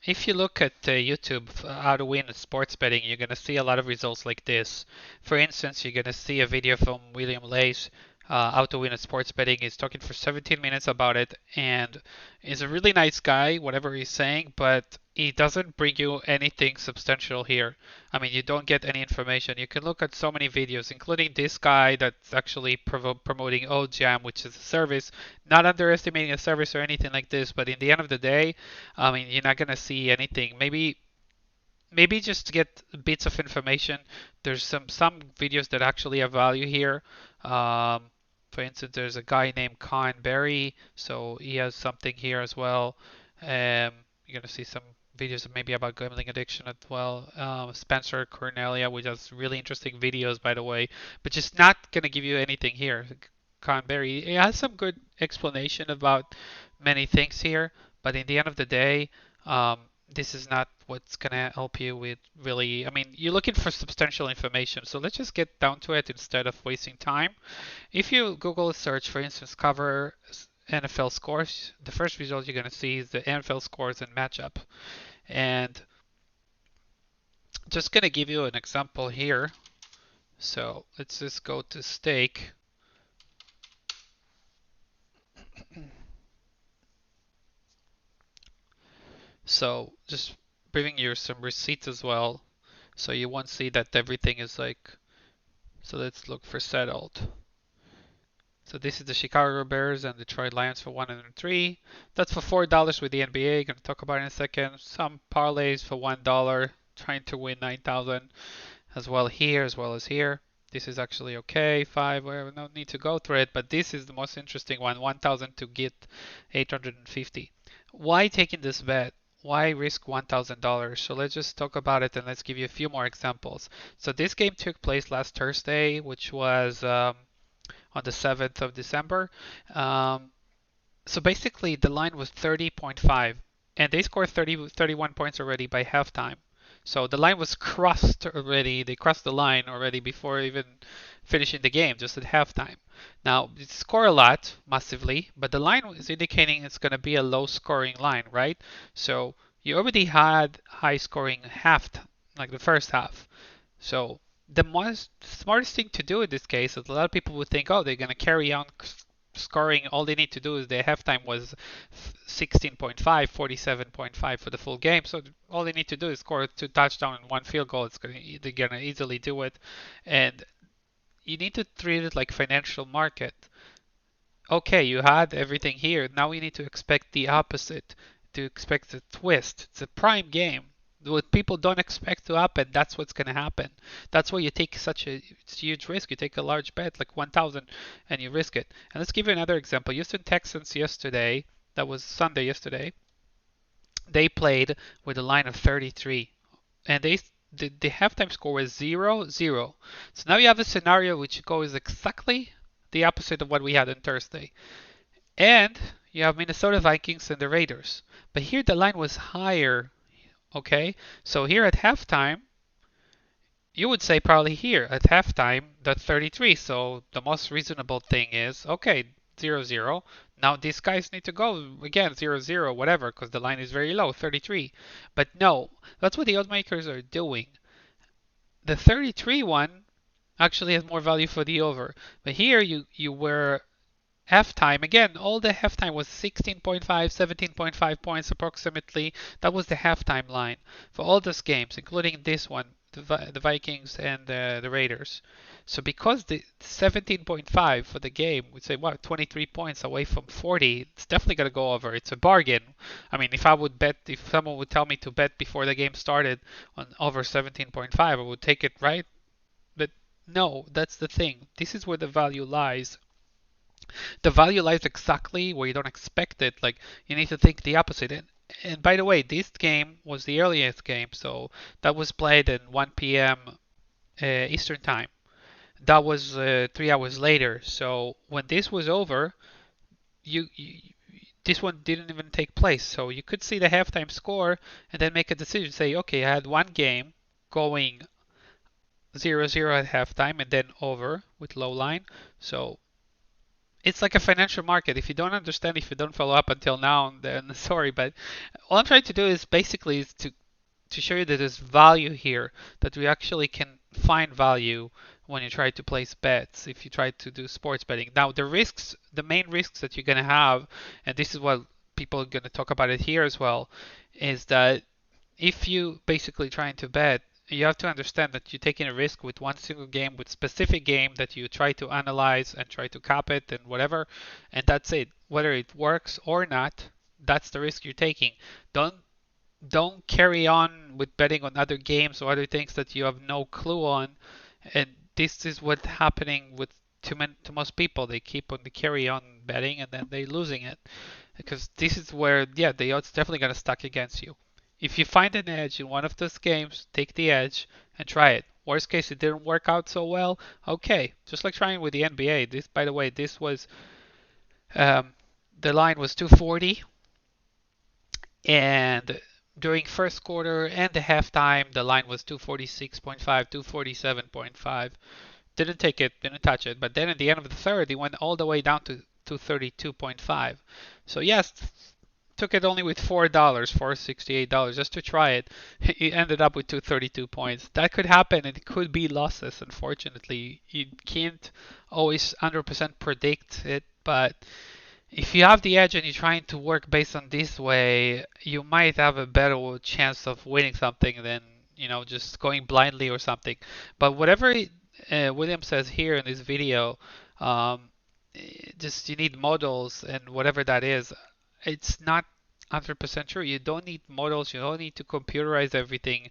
If you look at YouTube, how to win sports betting, you're going to see a lot of results like this. For instance, you're going to see a video from William Lay's how to win at sports betting. He's talking for 17 minutes about it, and he's a really nice guy, whatever he's saying, but he doesn't bring you anything substantial here. I mean, you don't get any information. You can look at so many videos, including this guy that's actually promoting OJAM, which is a service, not underestimating a service or anything like this, but in the end of the day, I mean, you're not gonna see anything. Maybe just to get bits of information. There's some videos that actually have value here. Um, for instance, there's a guy named Con Berry, so he has something here as well. You're gonna see some videos maybe about gambling addiction as well. Spencer Cornelia, which has really interesting videos, by the way, but just not gonna give you anything here. Con Berry, it has some good explanation about many things here, but in the end of the day, um, this is not what's gonna help you with really. I mean, you're looking for substantial information, so let's just get down to it instead of wasting time. If you Google a search, for instance, cover NFL scores, the first result you're gonna see is the NFL scores and matchup. And just gonna give you an example here. So let's just go to stake. So just bringing you some receipts as well, so you won't see that everything is like. So let's look for settled. So this is the Chicago Bears and Detroit Lions for 103. That's for $4 with the NBA. Gonna talk about it in a second. Some parlays for $1, trying to win 9,000 as well here as well as here. This is actually okay. Five, whatever. No need to go through it, but this is the most interesting one. 1,000 to get 850. Why taking this bet? Why risk $1,000? So let's just talk about it and let's give you a few more examples. So this game took place last Thursday, which was on the 7th of December. Um, so basically, the line was 30.5, and they scored 31 points already by halftime. So the line was crossed already. They crossed the line already before even finishing the game, just at halftime. Now, it scored a lot, massively, but the line is indicating it's going to be a low scoring line, right? So you already had high scoring half, like the first half. So the most smartest thing to do in this case is a lot of people would think, oh, they're going to carry on scoring. All they need to do is their halftime was 16.5, 47.5 for the full game. So all they need to do is score two touchdowns and one field goal. They're going to easily do it. And you need to treat it like financial market. Okay, you had everything here. Now we need to expect the opposite, to expect a twist. It's a prime game. What people don't expect to happen, that's what's going to happen. That's why you take such a huge risk. You take a large bet, like 1,000, and you risk it. And let's give you another example. Houston Texans yesterday, that was Sunday yesterday, they played with a line of 33. And the halftime score was 0-0. So now you have a scenario which goes exactly the opposite of what we had on Thursday. And you have Minnesota Vikings and the Raiders. But here the line was higher. Okay, so here at halftime, you would say probably here at halftime that's 33. So the most reasonable thing is okay, 0-0. Now these guys need to go again 0-0, whatever, because the line is very low, 33. But no, that's what the odds makers are doing. The 33 one actually has more value for the over. But here you were halftime. Again, all the halftime was 16.5, 17.5 points approximately. That was the halftime line for all those games, including this one, the Vikings and the Raiders. So because the 17.5 for the game would say, wow, 23 points away from 40, it's definitely going to go over. It's a bargain. I mean, if someone would tell me to bet before the game started on over 17.5, I would take it, right? But no, that's the thing. This is where the value lies. The value lies exactly where you don't expect it. Like you need to think the opposite. And by the way, this game was the earliest game, so that was played at 1 p.m. Eastern time. That was 3 hours later. So when this was over, you this one didn't even take place. So you could see the halftime score and then make a decision. Say, okay, I had one game going 0-0 at halftime and then over with low line. So it's like a financial market. If you don't understand, if you don't follow up until now, then sorry. But all I'm trying to do is basically is to show you that there's value here, that we actually can find value when you try to place bets, if you try to do sports betting. Now, the risks, the main risks that you're going to have, and this is what people are going to talk about it here as well, is that if you basically trying to bet, you have to understand that you're taking a risk with one single game, with specific game that you try to analyze and try to cap it and whatever, and that's it. Whether it works or not, that's the risk you're taking. Don't don't carry on with betting on other games or other things that you have no clue on. And this is what's happening with to most people. They keep on the carry on betting and then they losing it because this is where the odds definitely gonna stack against you. If you find an edge in one of those games, take the edge and try it. Worst case, it didn't work out so well. Okay, just like trying with the NBA. This, by the way, this was um, the line was 240 and during first quarter and the halftime, the line was 246.5, 247.5. Didn't take it, didn't touch it. But then at the end of the third, it went all the way down to 232.5. So yes, took it only with $4, $468 just to try it. It ended up with 232 points. That could happen and it could be losses, unfortunately. You can't always 100% predict it, but if you have the edge and you're trying to work based on this way, you might have a better chance of winning something than just going blindly or something. But whatever William says here in this video, um, just you need models and whatever that is. It's not 100% true. You don't need models. You don't need to computerize everything.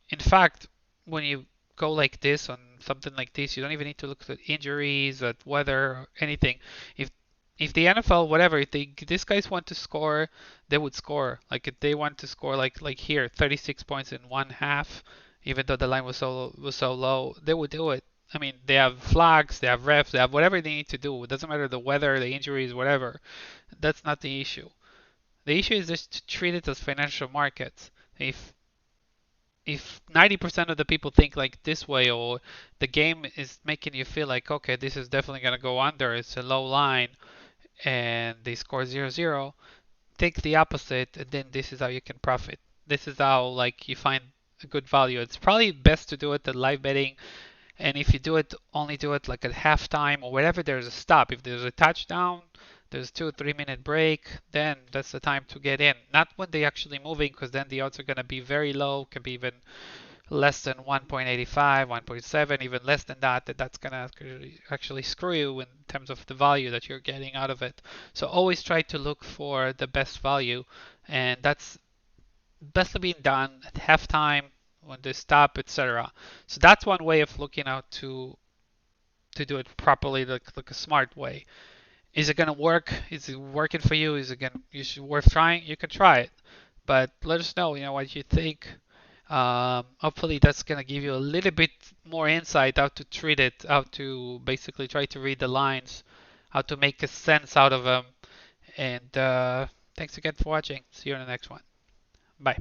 In fact, when you go like this on something like this, you don't even need to look at injuries, at weather, or anything. If if the NFL, whatever, if these guys want to score, they would score. Like if they want to score like here, 36 points in one half, even though the line was so low, they would do it. I mean, they have flags, they have refs, they have whatever they need to do. It doesn't matter the weather, the injuries, whatever. That's not the issue. The issue is just to treat it as financial markets. If 90% of the people think like this way, or the game is making you feel like, okay, this is definitely going to go under, it's a low line, and they score 0-0, take the opposite, and then this is how you can profit. This is how like you find a good value. It's probably best to do it at live betting, and if you do it, only do it like at halftime or wherever there's a stop. If there's a touchdown, there's 2 or 3 minute break, then that's the time to get in. Not when they're actually moving, because then the odds are going to be very low, can be even less than 1.85, 1.7, even less than that, that's going to actually screw you in terms of the value that you're getting out of it. So always try to look for the best value, and that's best being done at halftime, when they stop, etc. So that's one way of looking out to do it properly, like a smart way. Is it gonna work? Is it working for you? Is it gonna worth trying? You can try it, but let us know, what you think. Hopefully that's gonna give you a little bit more insight how to treat it, how to basically try to read the lines, how to make a sense out of them. And thanks again for watching. See you in the next one. Bye.